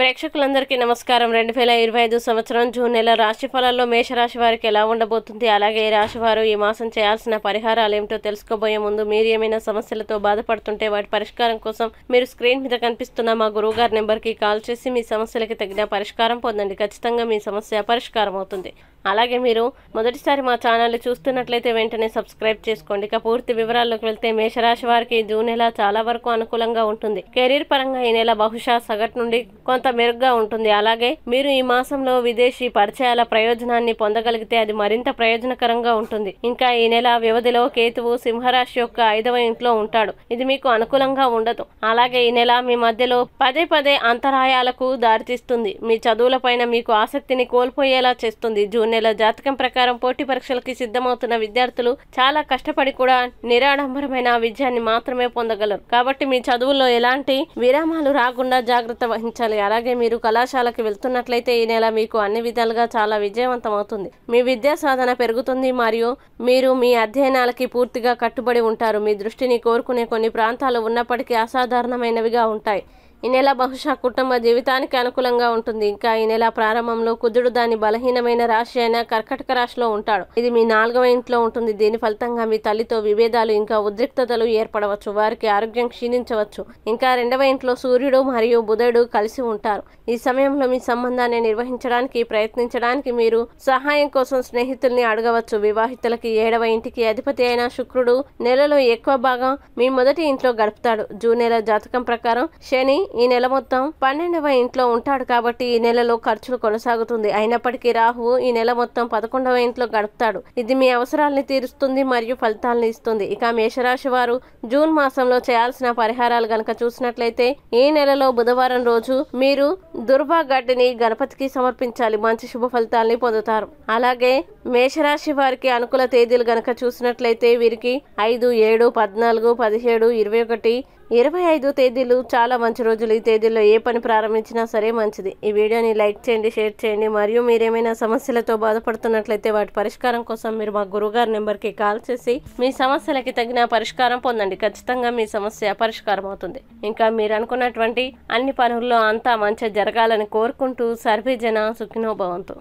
ప్రేక్షకులందరికీ నమస్కారం. 2025 సంవత్సరం జూన్ నెల రాశి ఫలాల్లో మేషరాశి వారికి ఎలా ఉండబోతుంది, అలాగే ఈ రాశి వారు ఈ మాసం చేయాల్సిన పరిహారాలు ఏమిటో తెలుసుకోబోయే ముందు మీరు ఏమైనా సమస్యలతో బాధపడుతుంటే వాటి పరిష్కారం కోసం మీరు స్క్రీన్ మీద కనిపిస్తున్న మా గురువుగారి నెంబర్కి కాల్ చేసి మీ సమస్యలకి తగిన పరిష్కారం పొందండి. ఖచ్చితంగా మీ సమస్య పరిష్కారం అవుతుంది. అలాగే మీరు మొదటిసారి మా ఛానల్ని చూస్తున్నట్లయితే వెంటనే సబ్స్క్రైబ్ చేసుకోండి. ఇక పూర్తి వివరాల్లోకి వెళ్తే మేషరాశి వారికి జూన్ నెల చాలా వరకు అనుకూలంగా ఉంటుంది. కెరీర్ పరంగా ఈ నెల బహుశా సగటు నుండి కొంత మెరుగ్గా ఉంటుంది. అలాగే మీరు ఈ మాసంలో విదేశీ పరిచయాల ప్రయోజనాన్ని పొందగలిగితే అది మరింత ప్రయోజనకరంగా ఉంటుంది. ఇంకా ఈ నెల వ్యవధిలో కేతువు సింహరాశి యొక్క 5వ ఇంట్లో ఉంటాడు. ఇది మీకు అనుకూలంగా ఉండదు. అలాగే ఈ నెల మీ మధ్యలో పదే పదే అంతరాయాలకు దారితీస్తుంది. మీ చదువులపైన మీకు ఆసక్తిని కోల్పోయేలా చేస్తుంది. జూన్ నెల జాతకం ప్రకారం పోటీ పరీక్షలకి సిద్ధమవుతున్న విద్యార్థులు చాలా కష్టపడి కూడా నిరాడంబరమైన విజయాన్ని మాత్రమే పొందగలరు. కాబట్టి మీ చదువుల్లో ఎలాంటి విరామాలు రాకుండా జాగ్రత్త వహించాలి. అలాగే మీరు కళాశాలకు వెళ్తున్నట్లయితే ఈ నెల మీకు అన్ని విధాలుగా చాలా విజయవంతం అవుతుంది. మీ విద్యా సాధన పెరుగుతుంది మరియు మీరు మీ అధ్యయనాలకి పూర్తిగా కట్టుబడి ఉంటారు. మీ దృష్టిని కోరుకునే కొన్ని ప్రాంతాలు ఉన్నప్పటికీ అసాధారణమైనవిగా ఉంటాయి. ఈ నెల బహుశా కుటుంబ జీవితానికి అనుకూలంగా ఉంటుంది. ఇంకా ఈ నెల ప్రారంభంలో కుజుడు దాని బలహీనమైన రాశి అయిన కర్కటక రాశిలో ఉంటాడు. ఇది మీ 4వ ఇంట్లో ఉంటుంది. దీని ఫలితంగా మీ తల్లితో విభేదాలు ఇంకా ఉద్రిక్తతలు ఏర్పడవచ్చు. వారికి ఆరోగ్యం క్షీణించవచ్చు. ఇంకా 2వ ఇంట్లో సూర్యుడు మరియు బుధుడు కలిసి ఉంటారు. ఈ సమయంలో మీ సంబంధాన్ని నిర్వహించడానికి ప్రయత్నించడానికి మీరు సహాయం కోసం స్నేహితుల్ని అడగవచ్చు. వివాహితులకి 7వ ఇంటికి అధిపతి అయిన శుక్రుడు నెలలో ఎక్కువ భాగం మీ మొదటి ఇంట్లో గడుపుతాడు. జూన్ నెల జాతకం ప్రకారం శని ఈ నెల మొత్తం 12వ ఇంట్లో ఉంటాడు. కాబట్టి ఈ నెలలో ఖర్చులు కొనసాగుతుంది. అయినప్పటికీ రాహువు ఈ నెల మొత్తం 11వ ఇంట్లో గడుపుతాడు. ఇది మీ అవసరాలని తీరుస్తుంది మరియు ఫలితాలను ఇస్తుంది. ఇక మేషరాశి వారు జూన్ మాసంలో చేయాల్సిన పరిహారాలు గనక చూసినట్లయితే ఈ నెలలో బుధవారం రోజు మీరు దుర్భా గడ్డిని గణపతికి సమర్పించాలి. మంచి శుభ ఫలితాలని పొందుతారు. అలాగే మేషరాశి వారికి అనుకూల తేదీలు గనక చూసినట్లయితే వీరికి 5, 7, 14, 17, 21, 25 తేదీలు చాలా మంచి రోజులు. ఈ తేదీల్లో ఏ పని ప్రారంభించినా సరే మంచిది. ఈ వీడియోని లైక్ చేయండి, షేర్ చేయండి. మరియు మీరేమైనా సమస్యలతో బాధపడుతున్నట్లయితే వాటి పరిష్కారం కోసం మీరు మా గురువుగారి నెంబర్కి కాల్ చేసి మీ సమస్యలకి తగిన పరిష్కారం పొందండి. ఖచ్చితంగా మీ సమస్య పరిష్కారం అవుతుంది. ఇంకా మీరు అనుకున్నటువంటి అన్ని పనుల్లో అంతా మంచి జరగాలని కోరుకుంటూ సర్వే జన సుఖినో భవంతు.